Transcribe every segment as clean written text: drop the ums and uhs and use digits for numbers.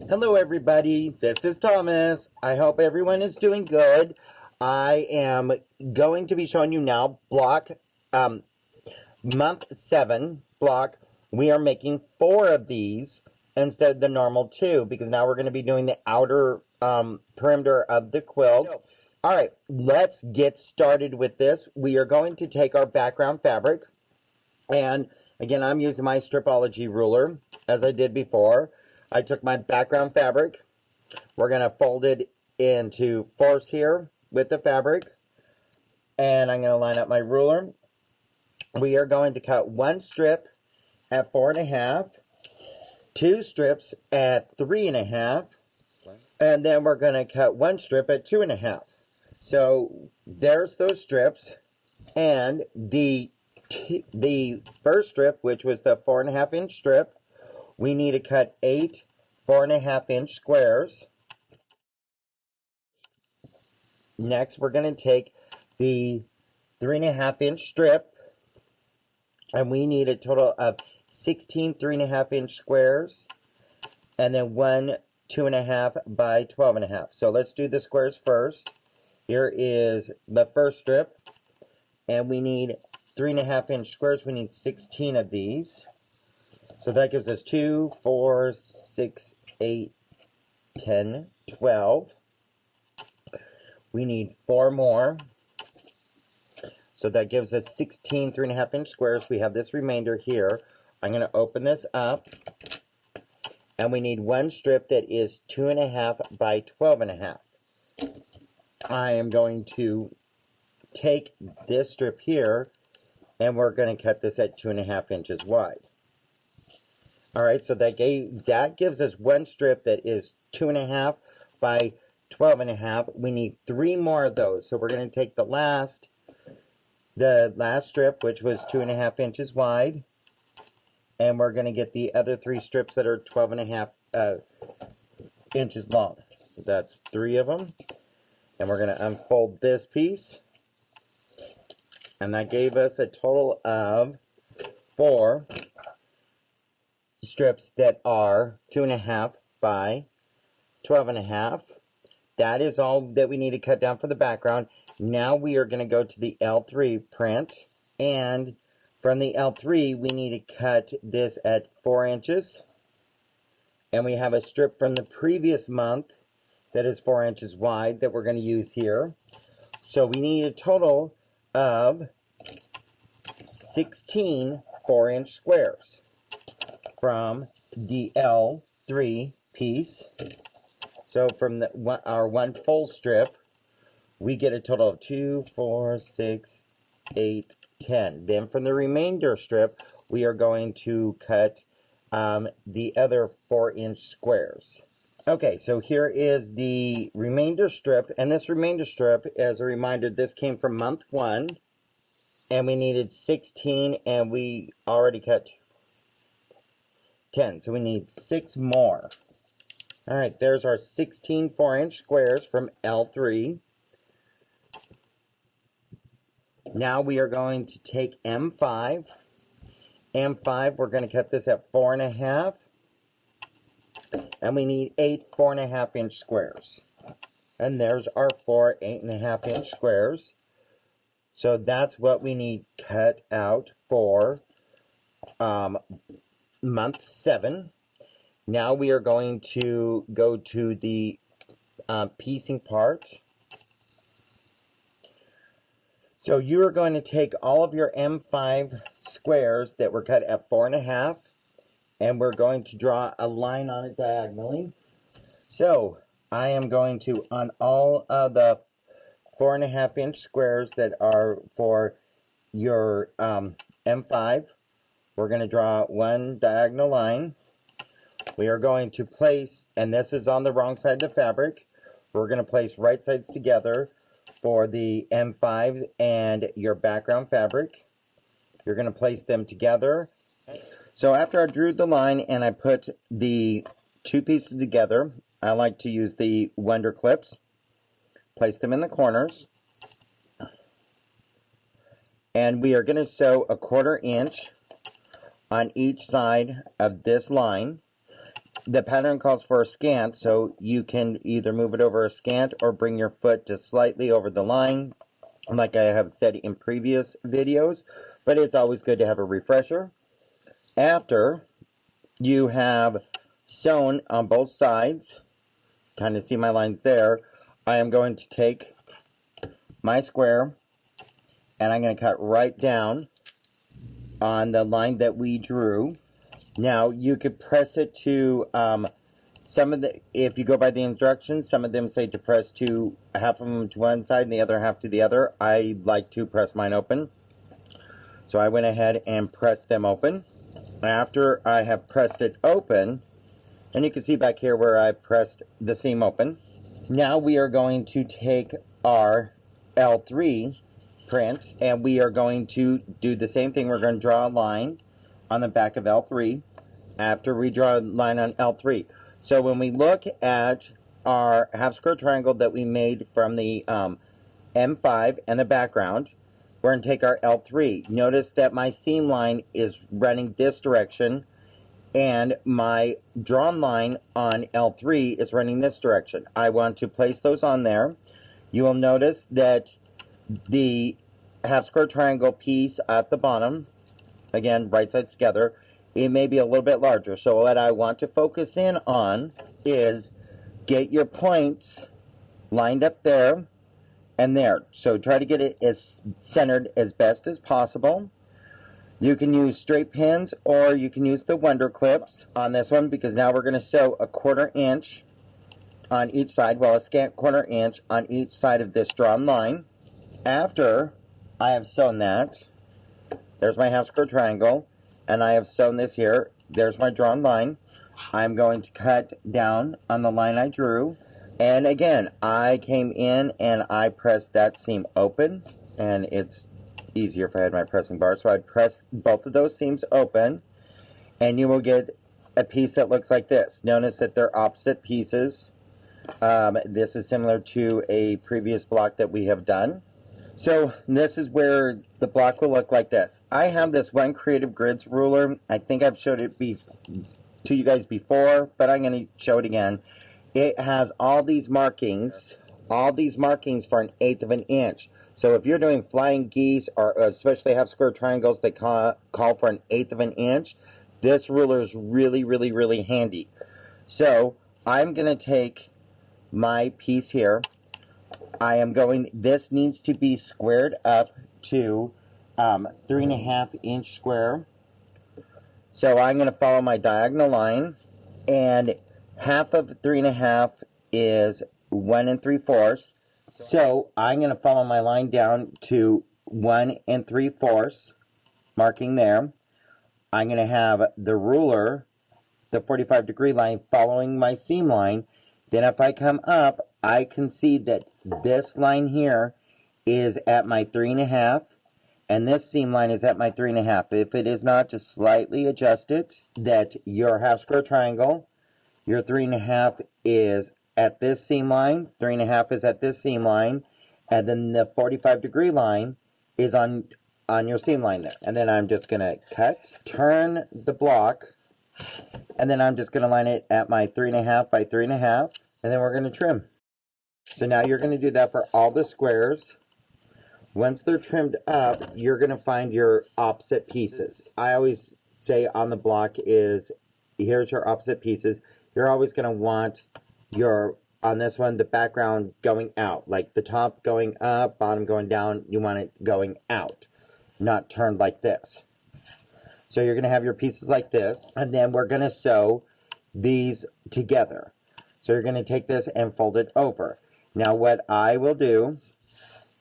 Hello everybody, this is Thomas. I hope everyone is doing good. I am going to be showing you now block month 7 block. We are making 4 of these instead of the normal 2 because now we're going to be doing the outer perimeter of the quilt. Alright, let's get started with this. We are going to take our background fabric, and again I'm using my stripology ruler as I did before. I took my background fabric. We're going to fold it into 4s here with the fabric. And I'm going to line up my ruler. We are going to cut 1 strip at 4.5, 2 strips at 3.5, and then we're going to cut 1 strip at 2.5. So there's those strips. And the first strip, which was the 4.5-inch strip, we need to cut 8 4.5-inch squares. Next, we're going to take the 3.5-inch strip, and we need a total of 16 3.5-inch squares, and then 1 2.5 by 12.5. So let's do the squares first. Here is the first strip, and we need 3.5-inch squares. We need 16 of these. So that gives us 2, 4, 6, 8, 10, 12. We need 4 more. So that gives us 16 3.5-inch squares. We have this remainder here. I'm going to open this up. And we need 1 strip that is 2.5 by 12.5. I am going to take this strip here, and we're going to cut this at 2.5 inches wide. Alright, so that gives us 1 strip that is 2.5 by 12.5. We need 3 more of those. So we're going to take the last strip, which was 2.5 inches wide, and we're going to get the other 3 strips that are 12.5 inches long. So that's 3 of them. And we're going to unfold this piece. And that gave us a total of 4 strips that are 2.5 by 12.5. That is all that we need to cut down for the background. Now we are going to go to the L3 print, and from the L3 we need to cut this at 4 inches, and we have a strip from the previous month that is 4 inches wide that we're going to use here. So we need a total of 16 4-inch squares from the L3 piece. So from our 1 full strip, we get a total of 2, 4, 6, 8, 10. Then from the remainder strip, we are going to cut the other 4-inch squares. Okay, so here is the remainder strip, and this remainder strip, as a reminder, this came from month 1, and we needed 16, and we already cut 10, so we need 6 more. Alright, there's our 16 4-inch squares from L3. Now we are going to take M5. M5, we're going to cut this at 4.5. And we need 8 4.5-inch squares. And there's our 4 8.5-inch squares. So that's what we need cut out for month 7. Now we are going to go to the piecing part. So you are going to take all of your M5 squares that were cut at 4.5, and we're going to draw a line on it diagonally. So I am going to, on all of the 4.5-inch squares that are for your M5, we're going to draw 1 diagonal line. We are going to place, and this is on the wrong side of the fabric, we're going to place right sides together for the M5 and your background fabric. You're going to place them together. So after I drew the line and I put the 2 pieces together, I like to use the Wonder Clips. Place them in the corners. And we are going to sew a 1/4 inch on each side of this line. the pattern calls for a scant, so you can either move it over a scant or bring your foot just slightly over the line, like I have said in previous videos, but it's always good to have a refresher. After you have sewn on both sides, kind of see my lines there, I am going to take my square and I'm going to cut right down on the line that we drew. Now you could press it to some of the, if you go by the instructions, some of them say to press to half of them to one side and the other half to the other. I like to press mine open, so I went ahead and pressed them open. After I have pressed it open, and you can see back here where I pressed the seam open, now we are going to take our L3 print and we are going to do the same thing. We're going to draw a line on the back of L3 after we draw a line on L3. So when we look at our half square triangle that we made from the M5 and the background, we're going to take our L3. Notice that my seam line is running this direction and my drawn line on L3 is running this direction. I want to place those on there. You will notice that the half square triangle piece at the bottom, again, right sides together, it may be a little bit larger. So what I want to focus in on is get your points lined up there and there. So try to get it as centered as best as possible. You can use straight pins or you can use the Wonder Clips on this one, because now we're going to sew a 1/4 inch on each side, well, a scant 1/4 inch on each side of this drawn line. After I have sewn that, there's my half square triangle, and I have sewn this here. There's my drawn line. I'm going to cut down on the line I drew. And again, I came in and I pressed that seam open, and it's easier if I had my pressing bar. So I press both of those seams open, and you will get a piece that looks like this. Notice that they're opposite pieces. This is similar to a previous block that we have done. So this is where the block will look like this. I have this One Creative Grids ruler. I think I've showed it to you guys before, but I'm going to show it again. It has all these markings for 1/8 of an inch. So if you're doing flying geese, or especially half square triangles that call for 1/8 of an inch, this ruler is really, really, really handy. So I'm going to take my piece here. This needs to be squared up to 3.5 inch square. So I'm going to follow my diagonal line, and half of 3.5 is 1 3/4. So I'm going to follow my line down to 1 3/4, marking there. I'm going to have the ruler, the 45-degree line, following my seam line. Then if I come up, I can see that this line here is at my 3.5, and this seam line is at my 3.5. If it is not, just slightly adjust it, that your half square triangle, your 3.5 is at this seam line, 3.5 is at this seam line, and then the 45-degree line is on your seam line there. And then I'm just going to cut, turn the block, and then I'm just going to line it at my 3.5 by 3.5, and then we're going to trim. So now you're going to do that for all the squares. Once they're trimmed up, you're going to find your opposite pieces. I always say on the block is, here's your opposite pieces. You're always going to want on this one, the background going out. Like the top going up, bottom going down. You want it going out, not turned like this. So you're going to have your pieces like this, and then we're going to sew these together. So you're going to take this and fold it over. Now what I will do,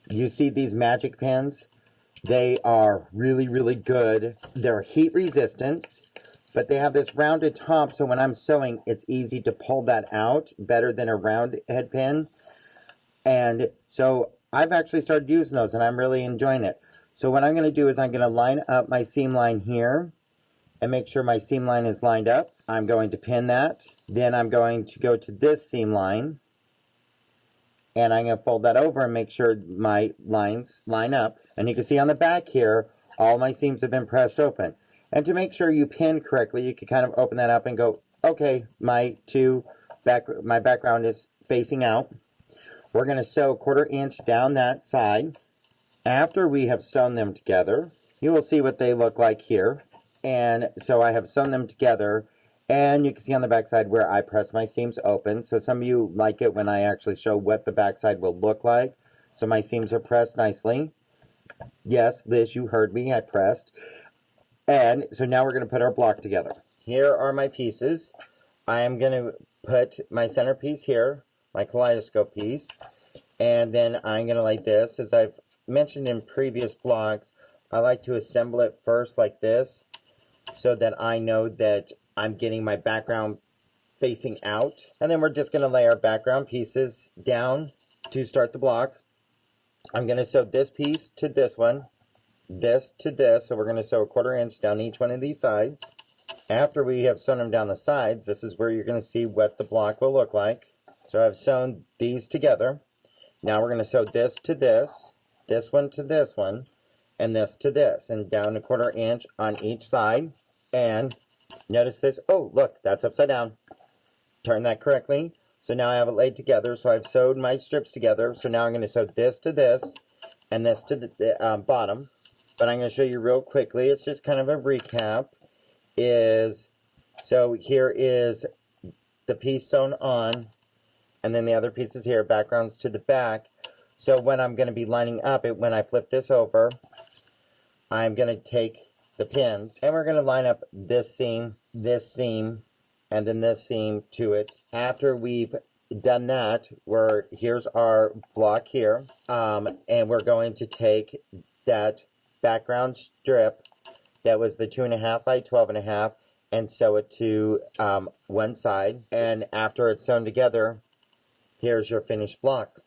you see these magic pins? They are really, really good. They're heat resistant, but they have this rounded top, so when I'm sewing, it's easy to pull that out better than a round head pin. And so I've actually started using those, and I'm really enjoying it. So what I'm going to do is I'm going to line up my seam line here and make sure my seam line is lined up. I'm going to pin that. Then I'm going to go to this seam line, and I'm going to fold that over and make sure my lines line up. And you can see on the back here, all my seams have been pressed open. And to make sure you pin correctly, you can kind of open that up and go Okay, my background is facing out. We're going to sew 1/4 inch down that side. After we have sewn them together, you will see what they look like here. And so I have sewn them together, and you can see on the back side where I press my seams open. So some of you like it when I actually show what the back side will look like. So my seams are pressed nicely. Yes, Liz, you heard me, I pressed. And so now we're going to put our block together. Here are my pieces. I am going to put my centerpiece here, my kaleidoscope piece, and then I'm going to like this. As I've mentioned in previous blogs, I like to assemble it first like this so that I know that I'm getting my background facing out. And then we're just going to lay our background pieces down to start the block. I'm going to sew this piece to this one, this to this, so we're going to sew 1/4 inch down each one of these sides. After we have sewn them down the sides, this is where you're going to see what the block will look like. So I've sewn these together. Now we're going to sew this to this one to this one, and this to this, and down 1/4 inch on each side. And notice this. Oh, look, that's upside down. Turn that correctly. So now I have it laid together. So I've sewed my strips together. So now I'm going to sew this to this, and this to the bottom. But I'm going to show you real quickly. It's just kind of a recap. So here is the piece sewn on, and then the other pieces here, backgrounds to the back. So when I'm going to be lining up it, when I flip this over, I'm going to take the pins, and we're going to line up this seam, and then this seam to it. After we've done that, here's our block here, and we're going to take that background strip that was the 2.5 by 12.5 and sew it to one side. And after it's sewn together, here's your finished block.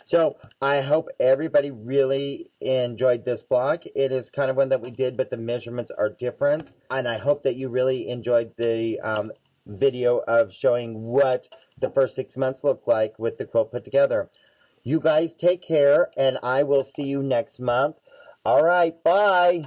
So I hope everybody really enjoyed this block. It is kind of one that we did, but the measurements are different. And I hope that you really enjoyed the video of showing what the first 6 months look like with the quilt put together. You guys take care, and I will see you next month. All right, bye.